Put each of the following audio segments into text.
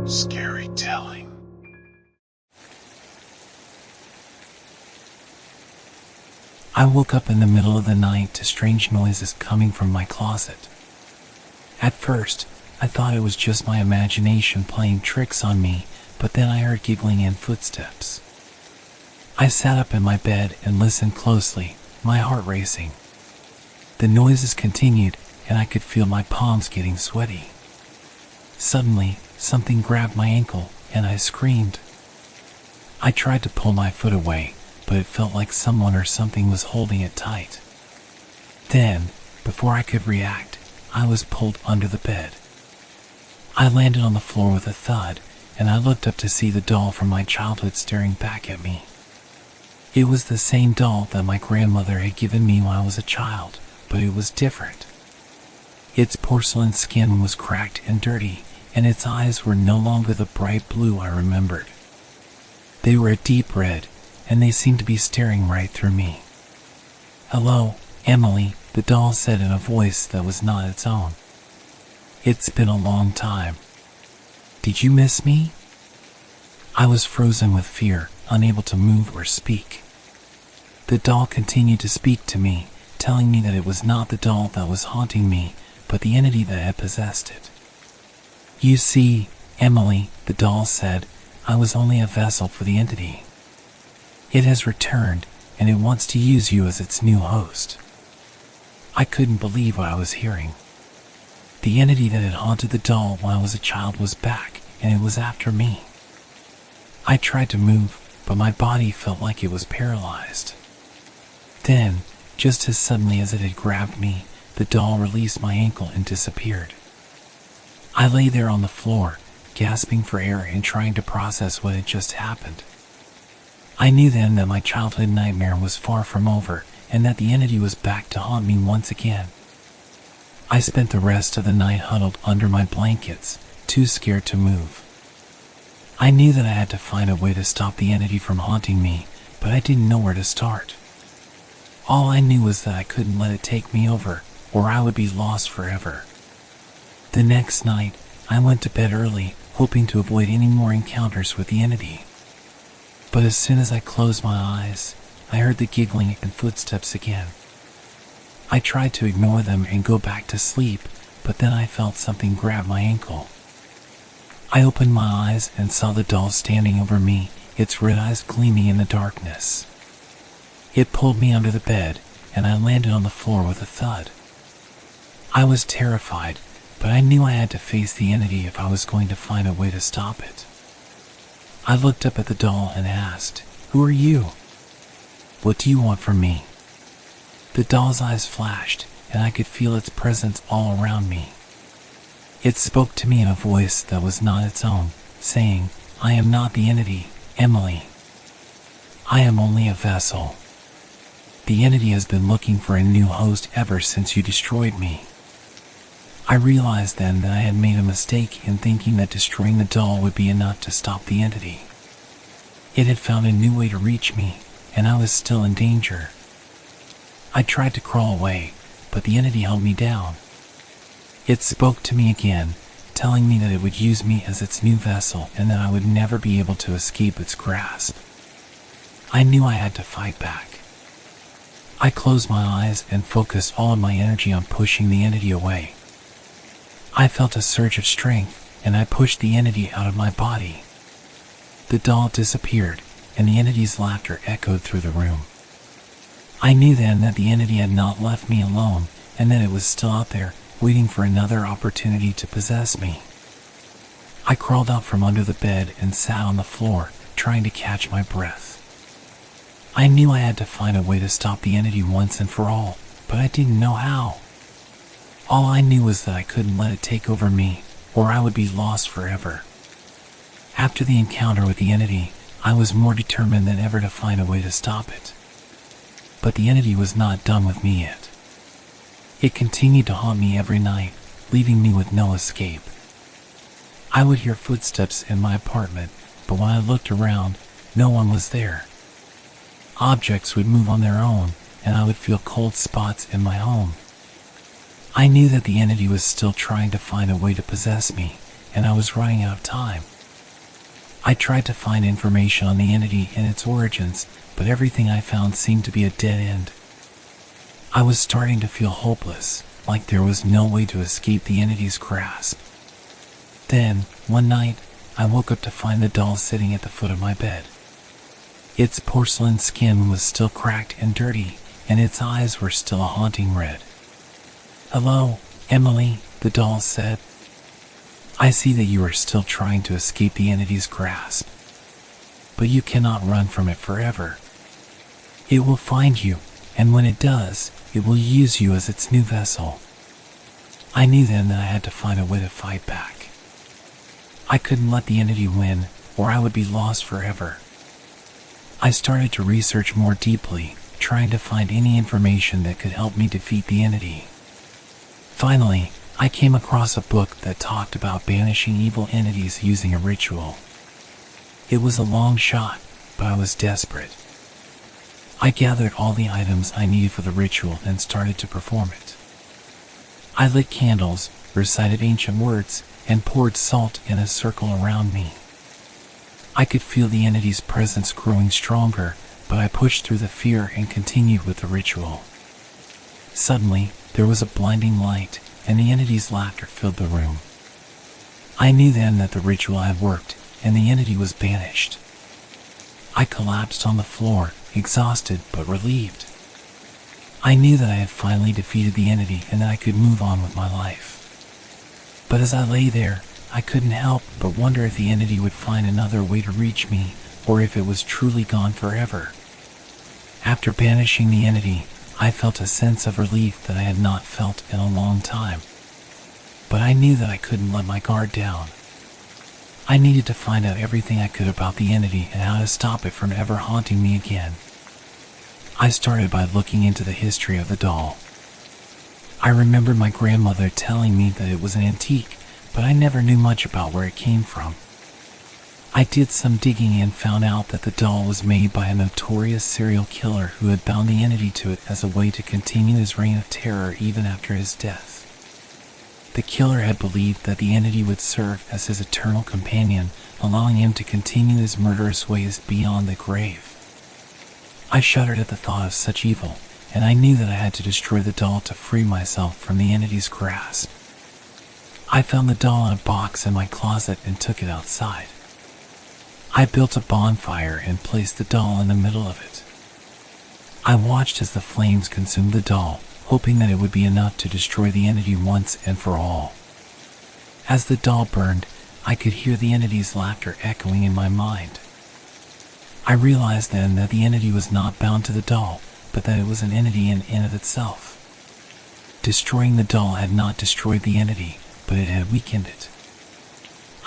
Scary telling. I woke up in the middle of the night to strange noises coming from my closet. At first, I thought it was just my imagination playing tricks on me, but then I heard giggling and footsteps. I sat up in my bed and listened closely, my heart racing. The noises continued, and I could feel my palms getting sweaty. Suddenly, something grabbed my ankle, and I screamed. I tried to pull my foot away, but it felt like someone or something was holding it tight. Then, before I could react, I was pulled under the bed. I landed on the floor with a thud, and I looked up to see the doll from my childhood staring back at me. It was the same doll that my grandmother had given me when I was a child, but it was different. Its porcelain skin was cracked and dirty, and its eyes were no longer the bright blue I remembered. They were a deep red, and they seemed to be staring right through me. "Hello, Emily," the doll said in a voice that was not its own. "It's been a long time. Did you miss me?" I was frozen with fear, unable to move or speak. The doll continued to speak to me, telling me that it was not the doll that was haunting me, but the entity that had possessed it. "You see, Emily," the doll said, "I was only a vessel for the entity. It has returned, and it wants to use you as its new host." I couldn't believe what I was hearing. The entity that had haunted the doll when I was a child was back, and it was after me. I tried to move, but my body felt like it was paralyzed. Then, just as suddenly as it had grabbed me, the doll released my ankle and disappeared. I lay there on the floor, gasping for air and trying to process what had just happened. I knew then that my childhood nightmare was far from over, and that the entity was back to haunt me once again. I spent the rest of the night huddled under my blankets, too scared to move. I knew that I had to find a way to stop the entity from haunting me, but I didn't know where to start. All I knew was that I couldn't let it take me over, or I would be lost forever. The next night, I went to bed early, hoping to avoid any more encounters with the entity. But as soon as I closed my eyes, I heard the giggling and footsteps again. I tried to ignore them and go back to sleep, but then I felt something grab my ankle. I opened my eyes and saw the doll standing over me, its red eyes gleaming in the darkness. It pulled me under the bed, and I landed on the floor with a thud. I was terrified, but I knew I had to face the entity if I was going to find a way to stop it. I looked up at the doll and asked, "Who are you? What do you want from me?" The doll's eyes flashed, and I could feel its presence all around me. It spoke to me in a voice that was not its own, saying, "I am not the entity, Emily. I am only a vessel. The entity has been looking for a new host ever since you destroyed me." I realized then that I had made a mistake in thinking that destroying the doll would be enough to stop the entity. It had found a new way to reach me, and I was still in danger. I tried to crawl away, but the entity held me down. It spoke to me again, telling me that it would use me as its new vessel and that I would never be able to escape its grasp. I knew I had to fight back. I closed my eyes and focused all of my energy on pushing the entity away. I felt a surge of strength, and I pushed the entity out of my body. The doll disappeared, and the entity's laughter echoed through the room. I knew then that the entity had not left me alone, and that it was still out there, waiting for another opportunity to possess me. I crawled out from under the bed and sat on the floor, trying to catch my breath. I knew I had to find a way to stop the entity once and for all, but I didn't know how. All I knew was that I couldn't let it take over me, or I would be lost forever. After the encounter with the entity, I was more determined than ever to find a way to stop it. But the entity was not done with me yet. It continued to haunt me every night, leaving me with no escape. I would hear footsteps in my apartment, but when I looked around, no one was there. Objects would move on their own, and I would feel cold spots in my home. I knew that the entity was still trying to find a way to possess me, and I was running out of time. I tried to find information on the entity and its origins, but everything I found seemed to be a dead end. I was starting to feel hopeless, like there was no way to escape the entity's grasp. Then, one night, I woke up to find the doll sitting at the foot of my bed. Its porcelain skin was still cracked and dirty, and its eyes were still a haunting red. "Hello, Emily," the doll said. "I see that you are still trying to escape the entity's grasp. But you cannot run from it forever. It will find you, and when it does, it will use you as its new vessel." I knew then that I had to find a way to fight back. I couldn't let the entity win, or I would be lost forever. I started to research more deeply, trying to find any information that could help me defeat the entity. Finally, I came across a book that talked about banishing evil entities using a ritual. It was a long shot, but I was desperate. I gathered all the items I needed for the ritual and started to perform it. I lit candles, recited ancient words, and poured salt in a circle around me. I could feel the entity's presence growing stronger, but I pushed through the fear and continued with the ritual. Suddenly, there was a blinding light, and the entity's laughter filled the room. I knew then that the ritual had worked, and the entity was banished. I collapsed on the floor, exhausted but relieved. I knew that I had finally defeated the entity and that I could move on with my life. But as I lay there, I couldn't help but wonder if the entity would find another way to reach me, or if it was truly gone forever. After banishing the entity, I felt a sense of relief that I had not felt in a long time. But I knew that I couldn't let my guard down. I needed to find out everything I could about the entity and how to stop it from ever haunting me again. I started by looking into the history of the doll. I remembered my grandmother telling me that it was an antique, but I never knew much about where it came from. I did some digging and found out that the doll was made by a notorious serial killer who had bound the entity to it as a way to continue his reign of terror even after his death. The killer had believed that the entity would serve as his eternal companion, allowing him to continue his murderous ways beyond the grave. I shuddered at the thought of such evil, and I knew that I had to destroy the doll to free myself from the entity's grasp. I found the doll in a box in my closet and took it outside. I built a bonfire and placed the doll in the middle of it. I watched as the flames consumed the doll, hoping that it would be enough to destroy the entity once and for all. As the doll burned, I could hear the entity's laughter echoing in my mind. I realized then that the entity was not bound to the doll, but that it was an entity in and of itself. Destroying the doll had not destroyed the entity, but it had weakened it.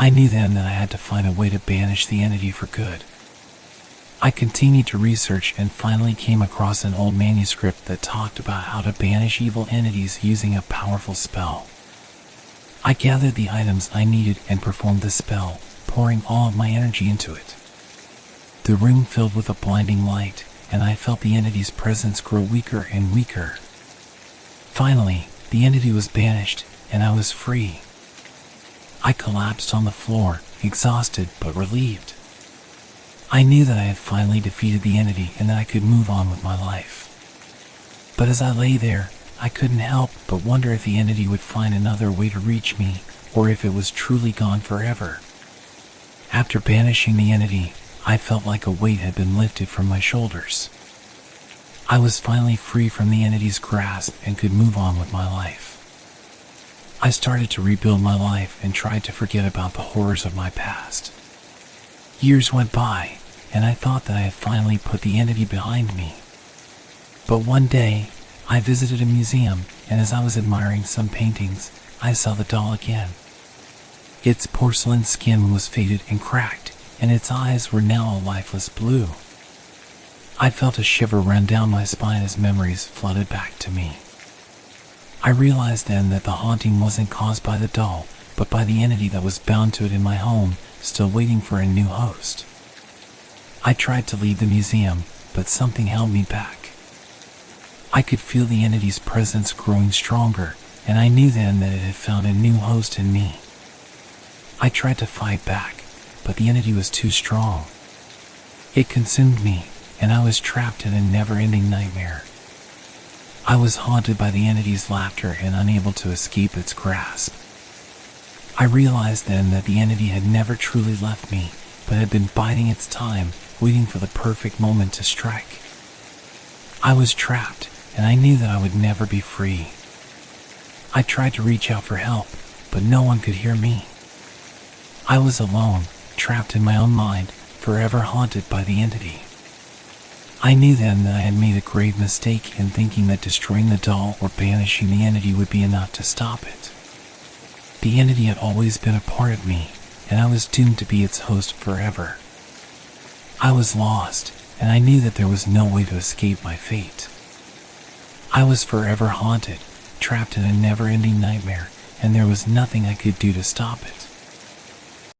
I knew then that I had to find a way to banish the entity for good. I continued to research and finally came across an old manuscript that talked about how to banish evil entities using a powerful spell. I gathered the items I needed and performed the spell, pouring all of my energy into it. The room filled with a blinding light, and I felt the entity's presence grow weaker and weaker. Finally, the entity was banished, and I was free. I collapsed on the floor, exhausted but relieved. I knew that I had finally defeated the entity and that I could move on with my life. But as I lay there, I couldn't help but wonder if the entity would find another way to reach me, or if it was truly gone forever. After banishing the entity, I felt like a weight had been lifted from my shoulders. I was finally free from the entity's grasp and could move on with my life. I started to rebuild my life and tried to forget about the horrors of my past. Years went by, and I thought that I had finally put the entity behind me. But one day, I visited a museum, and as I was admiring some paintings, I saw the doll again. Its porcelain skin was faded and cracked, and its eyes were now a lifeless blue. I felt a shiver run down my spine as memories flooded back to me. I realized then that the haunting wasn't caused by the doll, but by the entity that was bound to it in my home, still waiting for a new host. I tried to leave the museum, but something held me back. I could feel the entity's presence growing stronger, and I knew then that it had found a new host in me. I tried to fight back, but the entity was too strong. It consumed me, and I was trapped in a never-ending nightmare. I was haunted by the entity's laughter and unable to escape its grasp. I realized then that the entity had never truly left me, but had been biding its time, waiting for the perfect moment to strike. I was trapped, and I knew that I would never be free. I tried to reach out for help, but no one could hear me. I was alone, trapped in my own mind, forever haunted by the entity. I knew then that I had made a grave mistake in thinking that destroying the doll or banishing the entity would be enough to stop it. The entity had always been a part of me, and I was doomed to be its host forever. I was lost, and I knew that there was no way to escape my fate. I was forever haunted, trapped in a never-ending nightmare, and there was nothing I could do to stop it.